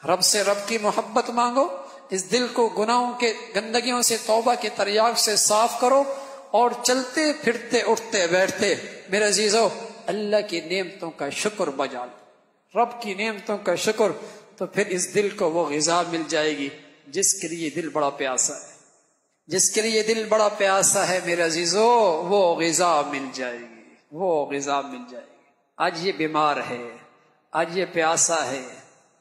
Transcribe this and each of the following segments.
رب سے رب کی محبت مانگو، اس دل کو گناہوں کے گندگیوں سے توبہ کے تریاق سے صاف کرو، اور چلتے پھرتے اٹھتے بیٹھتے میرے عزیزو اللہ کی نعمتوں کا شکر بجا لو، رب کی نعمتوں کا شکر، تو پھر اس دل کو وہ غذا مل جائے گی جس کے لیے دل بڑا پیاسا ہے، جس کے لیے دل بڑا پیاسا ہے میرے عزیزو، وہ غذا مل جائے گی، وہ غذا مل جائے گی۔ آج یہ بیمار ہے، آج یہ پیاسا ہے،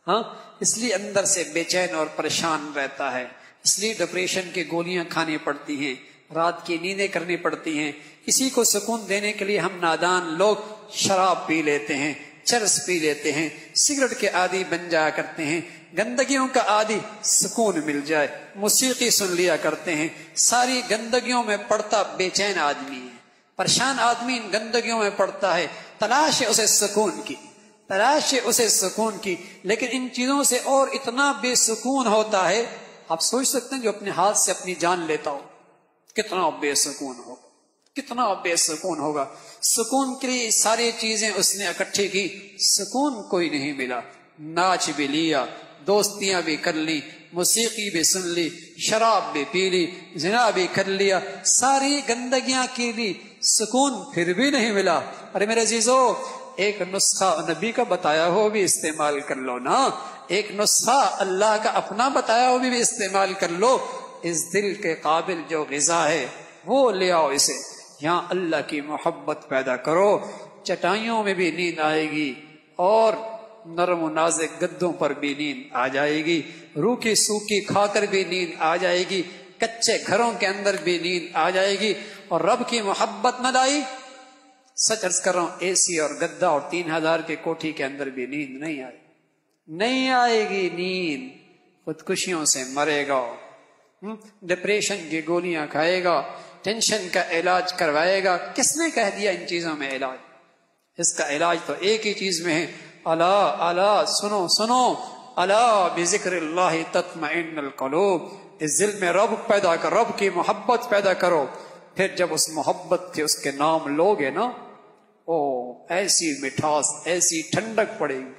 ہاں، اس لیے اندر سے بے چین اور پریشان رہتا ہے، اس لیے ڈپریشن کی گولیاں کھانی پڑتی ہیں، رات کی نیندیں کرنی پڑتی ہیں۔ اسی کو سکون دینے کے لیے ہم نادان لوگ شراب پی لیتے ہیں، چرس پی لیتے ہیں، سگریٹ کے عادی بن جایا کرتے ہیں، گندگیوں کا عادی، سکون مل جائے موسیقی سن لیا کرتے ہیں۔ ساری گندگیوں میں پڑتا بے چین آدمی ہے، پریشان آدمی ان گندگیوں میں پڑتا ہے، تلاش ہے اسے سکون کی، تلاش ہے اسے سکون کی، لیکن ان چیزوں سے اور اتنا بے سکون ہوتا ہے، آپ سوچ سکتے ہیں جو اپنے ہاتھ سے اپنی جان لیتا ہو کتنا بے سکون ہوگا، کتنا بے سکون ہوگا۔ سکون کے لیے ساری چیزیں اس نے اکٹھی کی، سکون کوئی نہیں ملا، ناچ بھی لیا، دوستیاں بھی کر لی، موسیقی بھی سن لی، شراب بھی پی لی، زنا بھی کر لیا، ساری گندگیاں کی لی، سکون پھر بھی نہیں ملا۔ ارے میرے عزیزو، ایک نسخہ نبی کا بتایا ہو بھی استعمال کر لو نا، ایک نسخہ اللہ کا اپنا بتایا ہو بھی استعمال کر لو۔ اس دل کے قابل جو غذا ہے وہ لے آؤ، اسے یہاں اللہ کی محبت پیدا کرو، چٹائیوں میں بھی نیند آئے گی، اور نرم و نازک گدوں پر بھی نیند آ جائے گی، روکھی سوکھی کھا کر بھی نیند آ جائے گی، کچے گھروں کے اندر بھی نیند آ جائے گی۔ اور رب کی محبت نہ لائی، سچ عرض کر رہا ہوں، اے سی اور گدا اور 3000 کی کوٹھی کے اندر بھی نیند نہیں آئے، نہیں آئے گی نیند، خودکشیوں سے مرے گا، ڈپریشن کی گولیاں کھائے گا، ٹینشن کا علاج کروائے گا۔ کس نے کہہ دیا ان چیزوں میں علاج؟ اس کا علاج تو ایک ہی چیز میں ہے، الا الا، سنو سنو، الا بذکر اللہ تطمئن القلوب، اس دل میں رب پیدا کر، رب کی محبت پیدا کرو۔ پھر جب اس محبت کے اس کے نام لوگے نا، او ایسی مٹھاس، ایسی ٹھنڈک پڑے گی،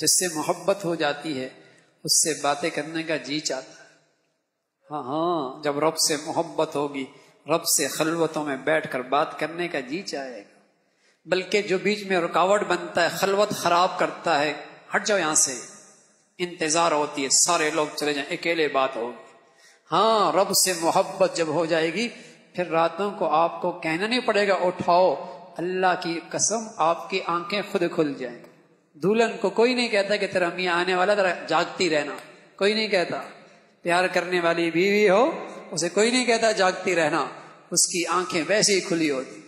جس سے محبت ہو جاتی ہے اس سے باتیں کرنے کا جی چاہتا ہے۔ ہاں ہاں، جب رب سے محبت ہوگی، رب سے خلوتوں میں بیٹھ کر بات کرنے کا جی چاہے گا، بلکہ جو بیچ میں رکاوٹ بنتا ہے، خلوت خراب کرتا ہے، ہٹ جاؤ یہاں سے، انتظار ہوتی ہے سارے لوگ چلے جائیں، اکیلے بات ہوگی۔ ہاں، رب سے محبت جب ہو جائے گی، پھر راتوں کو آپ کو کہنا نہیں پڑے گا اٹھاؤ، اللہ کی قسم آپ کی آنکھیں خود کھل جائیں۔ دلہن کو کوئی نہیں کہتا کہ تیرا میاں آنے والا، ذرا جاگتی رہنا، کوئی نہیں کہتا۔ پیار کرنے والی بیوی ہو، اسے کوئی نہیں کہتا جاگتی رہنا، اس کی آنکھیں ویسے ہی کھلی ہوتی۔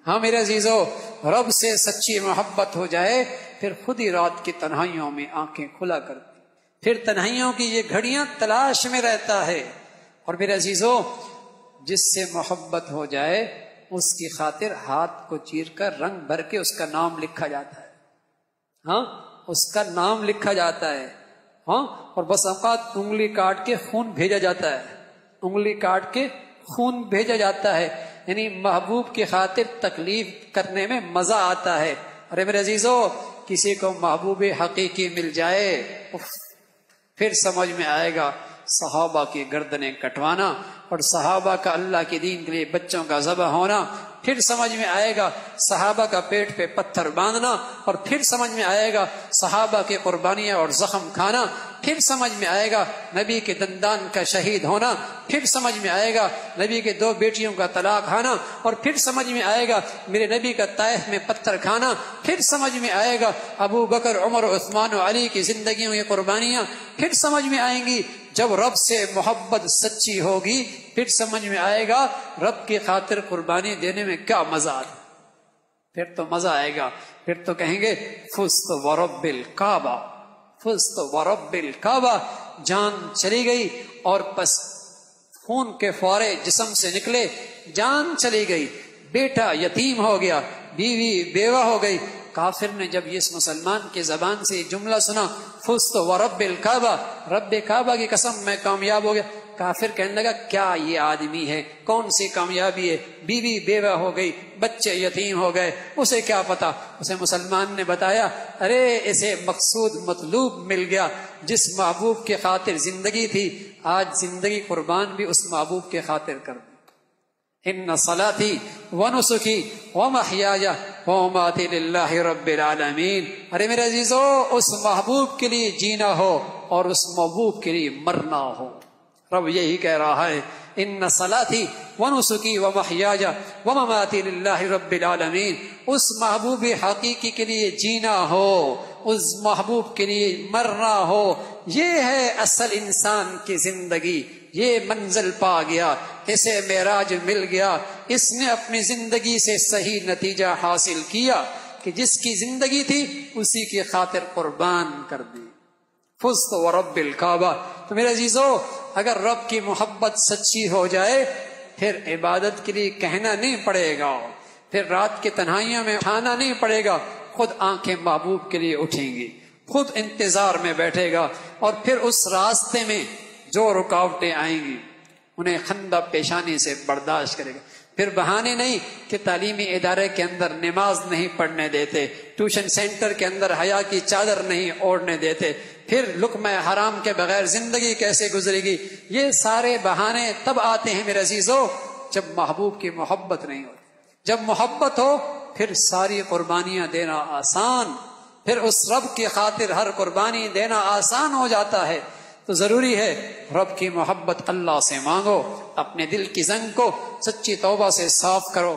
ہاں میرے عزیزو، رب سے سچی محبت ہو جائے، پھر خود ہی رات کی تنہائیوں میں آنکھیں کھلا کرتی، پھر تنہائیوں کی یہ گھڑیاں تلاش میں رہتا ہے۔ اور میرے عزیزو، جس سے محبت ہو جائے اس کی خاطر ہاتھ کو چیر کر رنگ بھر کے اس کا نام لکھا جاتا ہے، ہاں، اس کا نام لکھا جاتا ہے، ہاں، اور بس اوقات انگلی کاٹ کے خون بھیجا جاتا ہے، انگلی کاٹ کے خون بھیجا جاتا ہے، یعنی محبوب کی خاطر تکلیف کرنے میں مزہ آتا ہے۔ ارے میرے عزیزو، کسی کو محبوب حقیقی مل جائے، پھر سمجھ میں آئے گا صحابہ کی گردنیں کٹوانا، اور صحابہ کا اللہ کے دین کے لیے بچوں کا ذبح ہونا، پھر سمجھ میں آئے گا صحابہ کا پیٹ پہ پتھر باندھنا، اور پھر سمجھ میں آئے گا صحابہ کی قربانیاں اور زخم کھانا، پھر سمجھ میں آئے گا نبی کے دندان کا شہید ہونا، پھر سمجھ میں آئے گا نبی کے 2 بیٹیوں کا طلاق کھانا، اور پھر سمجھ میں آئے گا میرے نبی کا طائف میں پتھر کھانا، پھر سمجھ میں آئے گا ابو بکر، عمر، عثمان و علی کی زندگیوں کی قربانیاں، پھر سمجھ میں آئیں گی جب رب سے محبت سچی ہوگی، پھر سمجھ میں آئے گا رب کی خاطر قربانی دینے میں کیا مزہ آتا، پھر تو مزہ آئے گا، پھر تو کہیں گے فزت ورب الکعبہ، فزت ورب الکعبہ، جان چلی گئی اور پس خون کے فوارے جسم سے نکلے، جان چلی گئی، بیٹا یتیم ہو گیا، بیوی بیوہ ہو گئی۔ کافر نے جب یہ اس مسلمان کی زبان سے جملہ سنا، فزت ورب الکعبہ، رب کعبہ کی قسم میں کامیاب ہو گیا، کافر کہنے لگا کیا یہ آدمی ہے، کون سی کامیابی ہے، بیوی بیوہ ہو گئی، بچے یتیم ہو گئے، اسے کیا پتا۔ اسے مسلمان نے بتایا ارے اسے مقصود مطلوب مل گیا، جس محبوب کی خاطر زندگی تھی آج زندگی قربان بھی اس محبوب کے خاطر کر دی۔ ان صلاتی ونسکی ومحیای ومماتی للہ رب العالمین۔ ارے میرے عزیزو، اس محبوب کے لیے جینا ہو اور اس محبوب کے لیے مرنا ہو۔ رب یہی کہہ رہا ہے ان صلاتی ونسکی ومحیای ومماتی للہ رب العالمین۔ اس محبوب حقیقی کے لیے جینا ہو، اس محبوب کے لیے مرنا ہو، یہ ہے اصل انسان کی زندگی۔ یہ منزل پا گیا، اسے معراج مل گیا، اس نے اپنی زندگی سے صحیح نتیجہ حاصل کیا کہ جس کی زندگی تھی اسی کی خاطر قربان کر دی۔ فزت ورب الکعبہ۔ تو میرے عزیزو، اگر رب کی محبت سچی ہو جائے پھر عبادت کے لیے کہنا نہیں پڑے گا، پھر رات کی تنہائیوں میں اٹھانا نہیں پڑے گا، خود آنکھیں محبوب کے لیے اٹھیں گی، خود انتظار میں بیٹھے گا، اور پھر اس راستے میں جو رکاوٹیں آئیں گی انہیں خندہ پیشانی سے برداشت کرے گا۔ پھر بہانے نہیں کہ تعلیمی ادارے کے اندر نماز نہیں پڑھنے دیتے، ٹیوشن سینٹر کے اندر حیا کی چادر نہیں اوڑھنے دیتے، پھر لقمہ حرام کے بغیر زندگی کیسے گزرے گی۔ یہ سارے بہانے تب آتے ہیں میرے عزیزو جب محبوب کی محبت نہیں ہو۔ جب محبت ہو پھر ساری قربانیاں دینا آسان، پھر اس رب کی خاطر ہر قربانی دینا آسان ہو جاتا ہے۔ تو ضروری ہے رب کی محبت اللہ سے مانگو، اپنے دل کی زنگ کو سچی توبہ سے صاف کرو۔